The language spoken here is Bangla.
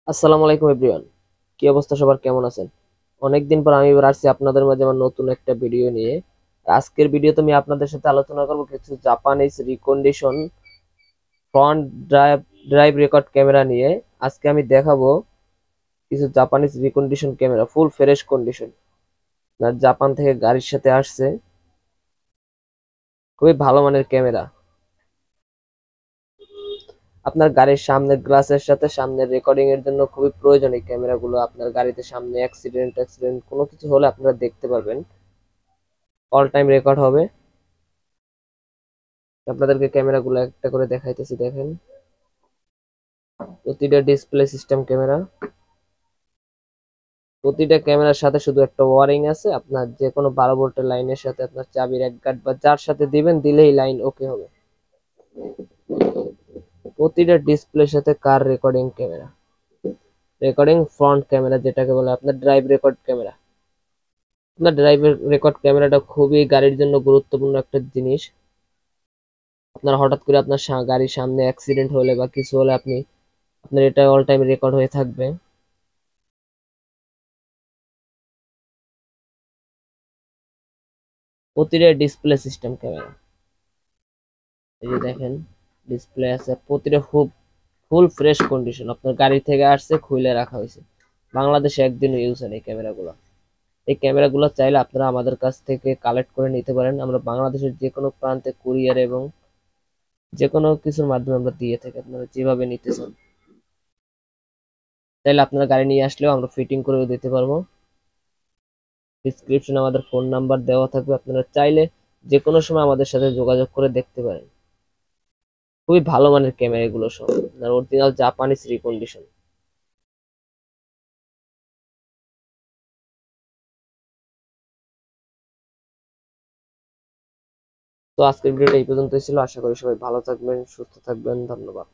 আসসালামু আলাইকুম এভরিওয়ান। কি অবস্থা, সবার কেমন আছেন? অনেকদিন পর আমি এবার আসছি আপনাদের মাঝে আমার নতুন একটা ভিডিও নিয়ে। আজকের ভিডিওতে আমি আপনাদের সাথে আলোচনা করব কিছু Japanese recondition front drive drive record camera নিয়ে। আজকে আমি দেখাবো কিছু Japanese recondition camera, full fresh condition, আর জাপান থেকে গাড়ির সাথে আসছে। খুবই ভালো মানের ক্যামেরা। আপনার গাড়ির সামনের গ্লাসের সাথে সামনের রেকর্ডিং এর জন্য খুবই প্রয়োজন এই ক্যামেরাগুলো। আপনার গাড়িতে সামনে অ্যাক্সিডেন্ট কোনো কিছু হলে আপনারা দেখতে পারবেন, অল টাইম রেকর্ড হবে। আপনাদেরকে ক্যামেরাগুলো একটা করে দেখাইতেছি, দেখেন। প্রতিটা ডিসপ্লে সিস্টেম ক্যামেরা, প্রতিটা ক্যামেরার সাথে শুধু একটা ওয়ারিং আছে। আপনার যে কোনো 12 ভোল্টের লাইনের সাথে আপনার চাবির এক গাঁট বা যার সাথে দিবেন, দিলেই লাইন ওকে হবে। প্রতিটা ডিসপ্লের সাথে car recording camera, recording front camera যেটাকে বলে আপনার ড্রাইভ রেকর্ড ক্যামেরা। আপনার ড্রাইভ রেকর্ড ক্যামেরাটা খুবই গাড়ির জন্য গুরুত্বপূর্ণ একটা জিনিস। আপনার হঠাৎ করে আপনার গাড়ির সামনে অ্যাক্সিডেন্ট হলে বা কিছু হলে আপনার এটা অল টাইম রেকর্ড হয়ে থাকবে। প্রতিটা ডিসপ্লে সিস্টেম ক্যামেরা, এই যে দেখেন ডিসপ্লে আছে প্রতিটা, খুব ফুল ফ্রেশ কন্ডিশন। আপনার গাড়ি থেকে আসছে, খুলে রাখা হয়েছে। বাংলাদেশে একদিনও ইউজ হয় এই ক্যামেরাগুলো। এই ক্যামেরাগুলো চাইলে আপনারা আমাদের কাছ থেকে কালেক্ট করে নিতে পারেন। আমরা বাংলাদেশের যে কোনো প্রান্তে কুরিয়ার এবং যে কোনো কিছুর মাধ্যমে আমরা দিয়ে থাকি, আপনারা যেভাবে নিতে চান। চাইলে আপনারা গাড়ি নিয়ে আসলেও আমরা ফিটিং করেও দিতে পারবো। ডিসক্রিপশনে আমাদের ফোন নাম্বার দেওয়া থাকবে, আপনারা চাইলে যে কোনো সময় আমাদের সাথে যোগাযোগ করে দেখতে পারেন। খুবই ভালো মানের ক্যামেরা এগুলো সব, অরিজিনাল জাপানিজ রিকন্ডিশন। তো আজকের ভিডিওটা এই পর্যন্তই ছিল। আশা করি সবাই ভালো থাকবেন, সুস্থ থাকবেন। ধন্যবাদ।